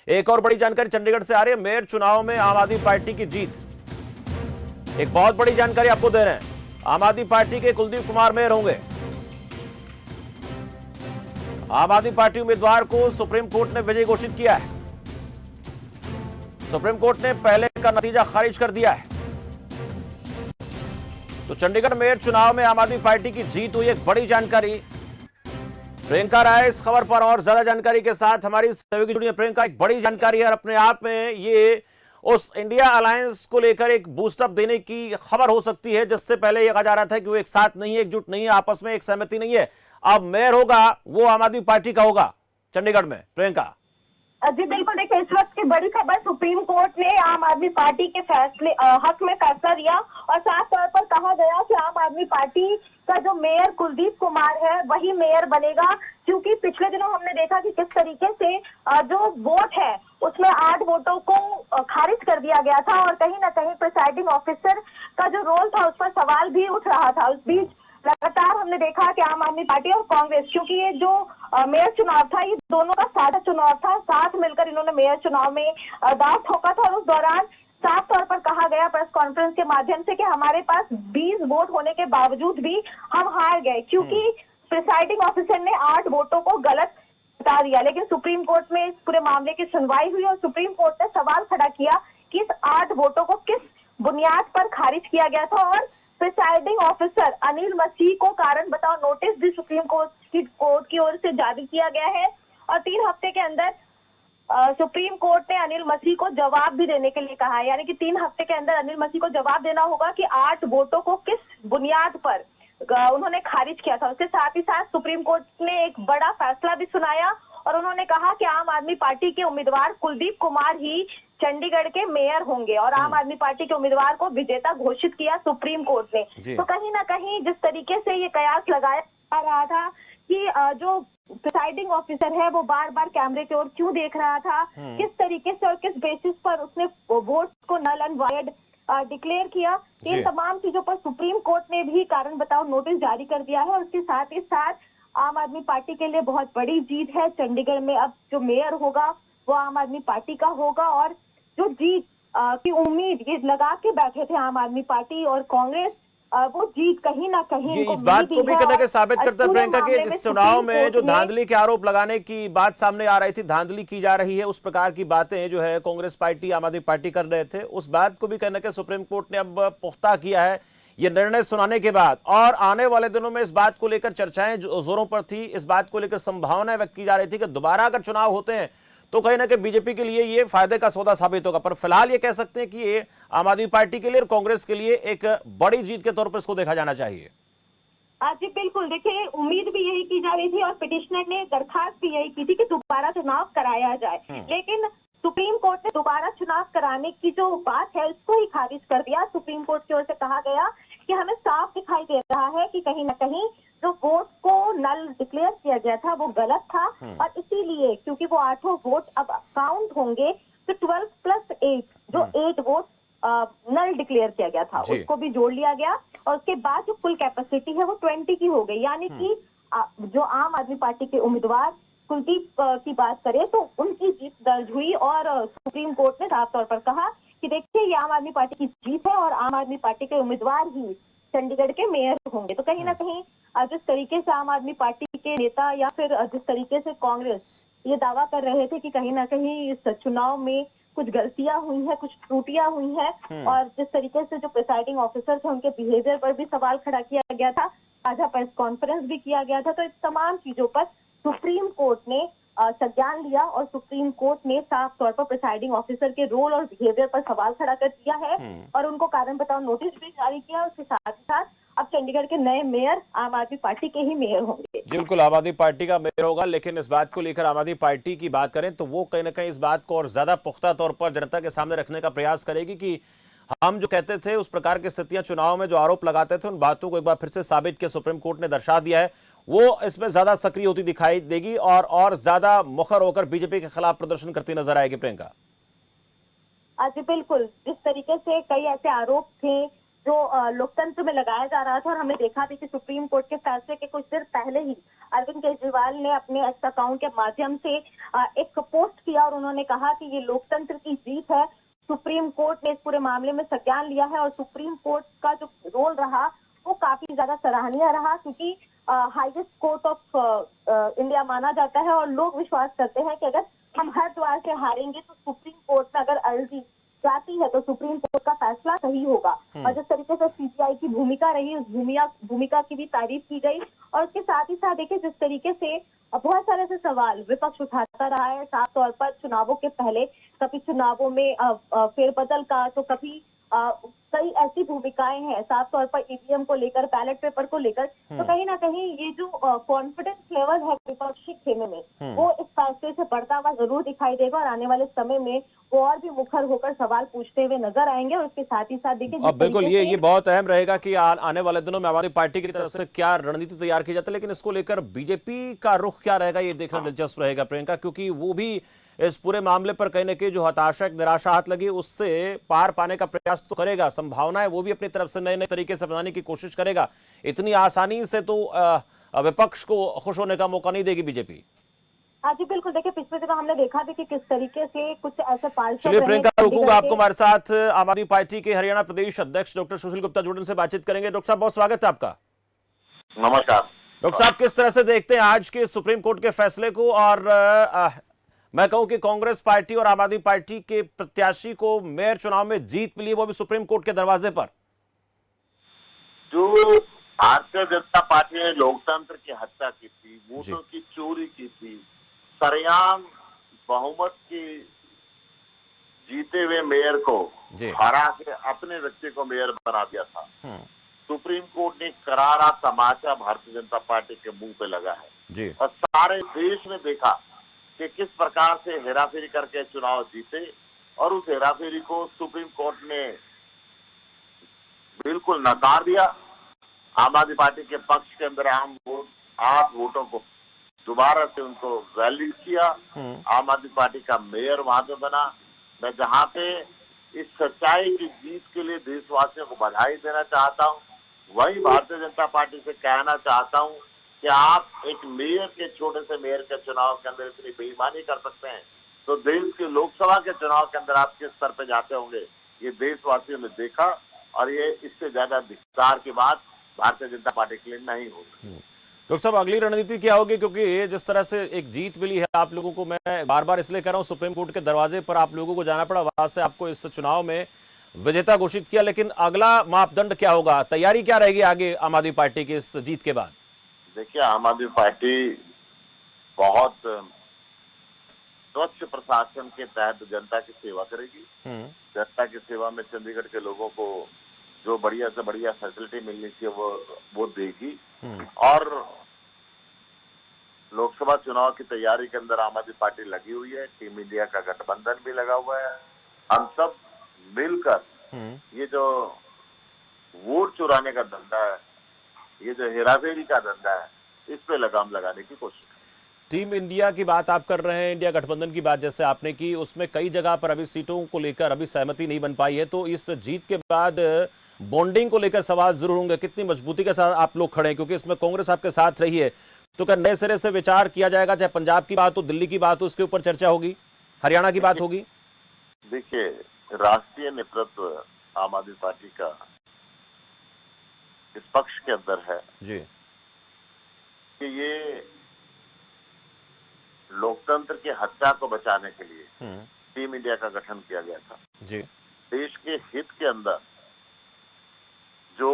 एक और बड़ी जानकारी चंडीगढ़ से आ रही है। मेयर चुनाव में आम आदमी पार्टी की जीत, एक बहुत बड़ी जानकारी आपको दे रहे हैं। आम आदमी पार्टी के कुलदीप कुमार मेयर होंगे। आम आदमी पार्टी उम्मीदवार को सुप्रीम कोर्ट ने विजयी घोषित किया है। सुप्रीम कोर्ट ने पहले का नतीजा खारिज कर दिया है। तो चंडीगढ़ मेयर चुनाव में आम आदमी पार्टी की जीत हुई, एक बड़ी जानकारी। प्रियंका राय इस खबर पर और ज्यादा जानकारी के साथ हमारी सहयोगी जुड़ी है। प्रियंका, एक बड़ी जानकारी है और अपने आप में ये उस इंडिया अलायंस को लेकर एक बूस्टअप देने की खबर हो सकती है, जिससे पहले ये कहा जा रहा था कि वो एक साथ नहीं है, एकजुट नहीं है, आपस में एक सहमति नहीं है। अब मेयर होगा वो आम आदमी पार्टी का होगा चंडीगढ़ में। प्रियंका जी बिल्कुल, देखिए इस वक्त की बड़ी खबर, सुप्रीम कोर्ट ने आम आदमी पार्टी के फैसले हक में फैसला दिया और साफ तौर पर कहा गया कि आम आदमी पार्टी का जो मेयर कुलदीप कुमार है वही मेयर बनेगा। क्योंकि पिछले दिनों हमने देखा कि किस तरीके से जो वोट है उसमें 8 वोटों को खारिज कर दिया गया था और कहीं ना कहीं प्रिसाइडिंग ऑफिसर का जो रोल था उस पर सवाल भी उठ रहा था। उस बीच लगातार हमने देखा कि आम आदमी पार्टी और कांग्रेस, क्योंकि ये जो मेयर चुनाव था ये दोनों का साझा चुनाव था, साथ मिलकर इन्होंने मेयर चुनाव में दांव ठोका था और उस दौरान साफ तौर पर कहा गया प्रेस कॉन्फ्रेंस के माध्यम से कि हमारे पास 20 वोट होने के बावजूद भी हम हार गए, क्योंकि प्रिसाइडिंग ऑफिसर ने 8 वोटों को गलत बता दिया। लेकिन सुप्रीम कोर्ट में इस पूरे मामले की सुनवाई हुई और सुप्रीम कोर्ट ने सवाल खड़ा किया कि इस 8 वोटों को किस बुनियाद पर खारिज किया गया था और प्रिसाइडिंग ऑफिसर अनिल मसीह को कारण बताओ नोटिस भी सुप्रीम कोर्ट की ओर से जारी किया गया है और 3 हफ्ते के अंदर सुप्रीम कोर्ट ने अनिल मसीह को जवाब भी देने के लिए कहा है। यानी कि 3 हफ्ते के अंदर अनिल मसीह को जवाब देना होगा कि 8 वोटों को किस बुनियाद पर उन्होंने खारिज किया था। उसके साथ ही साथ सुप्रीम कोर्ट ने एक बड़ा फैसला भी सुनाया और उन्होंने कहा कि आम आदमी पार्टी के उम्मीदवार कुलदीप कुमार ही चंडीगढ़ के मेयर होंगे और आम आदमी पार्टी के उम्मीदवार को विजेता घोषित किया सुप्रीम कोर्ट ने। तो कहीं ना कहीं जिस तरीके से ये कयास लगाया जा रहा था कि जो प्रिसाइडिंग ऑफिसर है वो बार बार कैमरे की ओर क्यों देख रहा था, किस तरीके से और किस बेसिस पर उसने वोट को नल एंड वायड डिक्लेयर किया, इन तमाम चीजों पर सुप्रीम कोर्ट ने भी कारण बताओ नोटिस जारी कर दिया है। और उसके साथ ही साथ आम आदमी पार्टी के लिए बहुत बड़ी जीत है। चंडीगढ़ में अब जो मेयर होगा वो आम आदमी पार्टी का होगा और जो जीत की उम्मीद ये लगा के बैठे थे आम आदमी पार्टी और कांग्रेस, वो जीत कहीं ना कहीं इस बात को भी कहीं साबित करता है प्रियंका कि इस चुनाव में जो धांधली के आरोप लगाने की बात सामने आ रही थी, धांधली की जा रही है, उस प्रकार की बातें जो है कांग्रेस पार्टी आम आदमी पार्टी कर रहे थे, उस बात को भी कहने के सुप्रीम कोर्ट ने अब पुख्ता किया है ये निर्णय सुनाने के बाद। और आने वाले दिनों में इस बात को लेकर चर्चाएं जोरों पर थी, इस बात को लेकर संभावनाएं व्यक्त की जा रही थी कि दोबारा अगर चुनाव होते हैं तो कहीं ना कहीं बीजेपी के लिए ये फायदे का सौदा साबित होगा। पर फिलहाल ये कह सकते हैं कि ये आम आदमी पार्टी के लिए और कांग्रेस के लिए एक बड़ी जीत के तौर पर इसको देखा जाना चाहिए। जी बिल्कुल, देखिए उम्मीद भी यही की जा रही थी और पिटिशनर ने दरखास्त भी यही की थी कि दोबारा चुनाव कराया जाए, लेकिन सुप्रीम कोर्ट ने दोबारा चुनाव कराने की जो बात है उसको ही खारिज कर दिया। सुप्रीम कोर्ट की ओर से कहा गया कि हमें साफ दिखाई दे रहा है कि कहीं ना कहीं जो वोट को नल डिक्लेयर किया गया था वो गलत था और इसीलिए क्योंकि वो 8 वोट अब काउंट होंगे तो 12 + 8 जो 8 वोट नल डिक्लेयर किया गया था उसको भी जोड़ लिया गया और उसके बाद जो फुल कैपेसिटी है वो 20 की हो गई। यानी कि जो आम आदमी पार्टी के उम्मीदवार कुलदीप की बात करें तो उनकी जीत दर्ज हुई और सुप्रीम कोर्ट ने साफ तौर पर कहा कि देखिए ये आम आदमी पार्टी की जीत है और आम आदमी पार्टी के उम्मीदवार ही चंडीगढ़ के मेयर होंगे। तो कहीं ना कहीं जिस तरीके से आम आदमी पार्टी के नेता या फिर जिस तरीके से कांग्रेस ये दावा कर रहे थे कि कहीं ना कहीं इस चुनाव में कुछ गलतियां हुई हैं, कुछ त्रुटियां हुई हैं और जिस तरीके से जो प्रिसाइडिंग ऑफिसर थे उनके बिहेवियर पर भी सवाल खड़ा किया गया था, साझा प्रेस कॉन्फ्रेंस भी किया गया था, तो इस तमाम चीजों पर सुप्रीम कोर्ट ने संज्ञान लिया और सुप्रीम कोर्ट ने साफ तौर पर प्रिसाइडिंग ऑफिसर के रोल और बिहेवियर पर सवाल खड़ा कर दिया है और उनको कारण बताओ नोटिस भी जारी किया। उसके साथ ही साथ अब चंडीगढ़ के नए मेयर आम आदमी पार्टी के ही मेयर होंगे। बिल्कुल आम आदमी पार्टी का मेयर होगा, लेकिन इस बात को लेकर आम आदमी पार्टी की बात करें तो वो कहीं ना कहीं इस बात को और ज्यादा पुख्ता तौर पर जनता के सामने रखने का प्रयास करेगी कि हम जो कहते थे उस प्रकार की स्थितियां चुनाव में जो आरोप लगाते थे उन बातों को एक बार फिर से साबित किया सुप्रीम कोर्ट ने दर्शा दिया है, वो इसमें ज्यादा सक्रिय होती दिखाई देगी और ज्यादा मुखर होकर बीजेपी के खिलाफ प्रदर्शन करती नजर आएगी। प्रियंका जी बिल्कुल, जिस तरीके से कई ऐसे आरोप थे जो लोकतंत्र में लगाया जा रहा था। और हमने देखा भी कि सुप्रीम कोर्ट के फैसले के कुछ देर पहले ही अरविंद केजरीवाल ने अपने एक्स अकाउंट के माध्यम से एक पोस्ट किया और उन्होंने कहा कि ये लोकतंत्र की जीत है। सुप्रीम कोर्ट ने इस पूरे मामले में संज्ञान लिया है और सुप्रीम कोर्ट का जो रोल रहा वो काफी ज्यादा सराहनीय रहा, क्योंकि हाईएस्ट कोर्ट ऑफ इंडिया माना जाता है और लोग विश्वास करते हैं कि अगर हम हर द्वार से हारेंगे तो सुप्रीम कोर्ट में अगर अर्जी जाती है तो सुप्रीम कोर्ट का फैसला सही होगा। और जिस तरीके से सीबीआई की भूमिका रही, उस भूमिका की भी तारीफ की गई। और उसके साथ ही साथ देखिए, जिस तरीके से बहुत सारे ऐसे सवाल विपक्ष उठाता रहा है, साफ तौर पर चुनावों के पहले, कभी चुनावों में फेरबदल का, तो कभी कई ऐसी भूमिकाएं हैं साफ तौर पर ईवीएम को लेकर, बैलेट पेपर को लेकर। तो कहीं ना कहीं ये जो कॉन्फिडेंस लेवल है विपक्षी खेमे में, वो इस फैसले से बढ़ता हुआ जरूर दिखाई देगा और आने वाले समय में वो और भी मुखर होकर सवाल पूछते हुए नजर आएंगे। और उसके साथ ही साथ देखिए, अब बिल्कुल ये बहुत अहम रहेगा कि आने वाले दिनों में आम आदमी पार्टी की तरफ से क्या रणनीति तैयार की जाती है, लेकिन इसको लेकर बीजेपी का रुख क्या रहेगा ये देखना दिलचस्प रहेगा प्रियंका, क्योंकि वो भी इस पूरे मामले पर कहीं न कहीं जो हताशा निराशा हाथ लगी उससे पार पाने का प्रयास तो करेगा, संभावनाएं वो भी अपनी तरफ से नए नए तरीके से बनाने की कोशिश करेगा। इतनी आसानी से तो विपक्ष को खुश होने का मौका नहीं देगी बीजेपी। हाँ जी बिल्कुल, देखिए पिछले दिनों हमने देखा भी कि किस तरीके से कुछ ऐसे पार्षद चलिए प्रियंका, रुकूंगा आपको, हमारे साथ आम आदमी पार्टी के हरियाणा प्रदेश अध्यक्ष डॉक्टर सुशील गुप्ता जुड़न से बातचीत करेंगे। डॉक्टर साहब, बहुत स्वागत है आपका। नमस्कार डॉक्टर साहब, किस तरह से देखते हैं आज के सुप्रीम कोर्ट के फैसले को, और मैं कहूं कि कांग्रेस पार्टी और आम आदमी पार्टी के प्रत्याशी को मेयर चुनाव में जीत मिली, वो भी सुप्रीम कोर्ट के दरवाजे पर। जो भारतीय जनता पार्टी ने लोकतंत्र की हत्या की थी, वोटों की चोरी की थी, सरेआम बहुमत की जीते हुए मेयर को हरा के अपने व्यक्ति को मेयर बना दिया था, सुप्रीम कोर्ट ने करारा तमाचा भारतीय जनता पार्टी के मुंह पे लगा है और सारे देश ने देखा कि किस प्रकार से हेराफेरी करके चुनाव जीते। और उस हेराफेरी को सुप्रीम कोर्ट ने बिल्कुल नकार दिया। आम आदमी पार्टी के पक्ष के अंदर 8 वोटों को दोबारा से उनको वैलिड किया। आम आदमी पार्टी का मेयर वहां पे बना। मैं जहां पे इस सच्चाई की जीत के लिए देशवासियों को बधाई देना चाहता हूं, वही भारतीय जनता पार्टी से कहना चाहता हूं कि आप एक मेयर के, छोटे से मेयर के चुनाव के अंदर इतनी बेईमानी कर सकते हैं, तो देश के लोकसभा के चुनाव के अंदर आप किस स्तर पे जाते होंगे, ये देशवासियों ने देखा। और ये इससे ज्यादा धिक्कार की बात भारतीय जनता पार्टी के लिए नहीं होगी। डॉक्टर साहब, अगली रणनीति क्या होगी, क्योंकि जिस तरह से एक जीत मिली है आप लोगों को, मैं बार बार इसलिए कह रहा हूं, सुप्रीम कोर्ट के दरवाजे पर आप लोगों को जाना पड़ा, वहां से आपको इस चुनाव में विजेता घोषित किया, लेकिन अगला मापदंड क्या होगा, तैयारी क्या रहेगी आगे आम आदमी पार्टी की इस जीत के बाद? देखिए, आम आदमी पार्टी बहुत स्वच्छ प्रशासन के तहत जनता की सेवा करेगी। जनता की सेवा में चंडीगढ़ के लोगों को जो बढ़िया से बढ़िया फैसिलिटी मिलनी चाहिए वो देगी। और लोकसभा चुनाव की तैयारी के अंदर आम आदमी पार्टी लगी हुई है, टीम इंडिया का गठबंधन भी लगा हुआ है। हम सब मिलकर ये जो वोट चुराने का धंधा है, ये जो हेराफेरी का धंधा है, इस पे लगाम लगाने की कोशिश। टीम इंडिया की बात आप कर रहे हैं, इंडिया गठबंधन की बात जैसे आपने की, उसमें कई जगह पर अभी सीटों को लेकर अभी सहमति नहीं बन पाई है, तो इस जीत के बाद बॉन्डिंग को लेकर सवाल जरूर होंगे, कितनी मजबूती के साथ आप लोग खड़े हैं, क्योंकि इसमें कांग्रेस आपके साथ रही है, तो क्या नए सिरे से विचार किया जाएगा, चाहे पंजाब की बात हो, दिल्ली की बात हो, उसके ऊपर चर्चा होगी, हरियाणा की बात होगी? देखिए, राष्ट्रीय नेतृत्व आम आदमी पार्टी का इस पक्ष के अंदर है जी कि ये लोकतंत्र की हत्या को बचाने के लिए टीम इंडिया का गठन किया गया था। जी, देश के हित के अंदर जो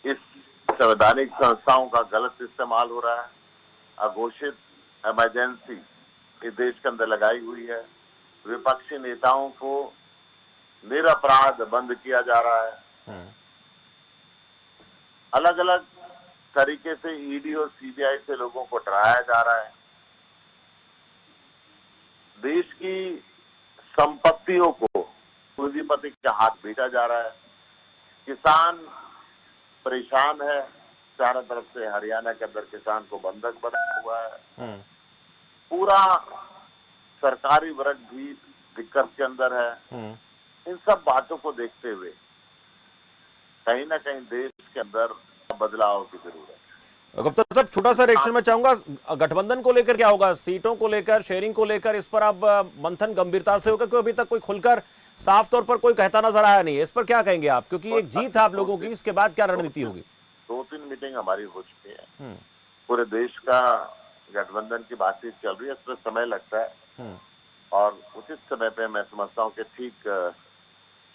इस संवैधानिक संस्थाओं का गलत इस्तेमाल हो रहा है, अघोषित इमरजेंसी इस देश के अंदर लगाई हुई है, विपक्षी नेताओं को निरपराध बंद किया जा रहा है, अलग अलग तरीके से ईडी और सीबीआई से लोगों को डराया जा रहा है, देश की संपत्तियों को पूंजीपति के हाथ भेजा जा रहा है, किसान परेशान है, चारों तरफ से हरियाणा के अंदर किसान को बंधक बना हुआ है, पूरा सरकारी वर्ग भी दिक्कत के अंदर है। इन सब बातों को देखते हुए कहीं ना कहीं देश के अंदर बदलाव की जरूरत है। गुप्ता साहब, छोटा सा रिएक्शन में चाहूंगा, गठबंधन को लेकर क्या होगा, सीटों को लेकर, शेयरिंग को लेकर, इस पर अब मंथन गंभीरता से होगा, क्योंकि अभी तक कोई खुलकर साफ तौर पर कोई कहता नजर आया नहीं है। इस पर क्या कहेंगे आप, क्योंकि एक जीत है आप लोगों की, इसके बाद क्या रणनीति होगी? 2-3 मीटिंग हमारी हो चुकी है, पूरे देश का गठबंधन की बातचीत चल रही है, इस पर समय लगता है और उचित समय पे मैं समझता हूँ कि ठीक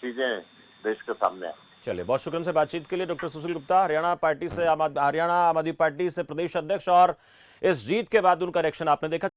चीजें देश के सामने आए। चलिए, बहुत शुक्रिया से बातचीत के लिए। डॉक्टर सुशील गुप्ता, हरियाणा पार्टी से, हरियाणा आम आदमी पार्टी से प्रदेश अध्यक्ष, और इस जीत के बाद उनका रिएक्शन आपने देखा।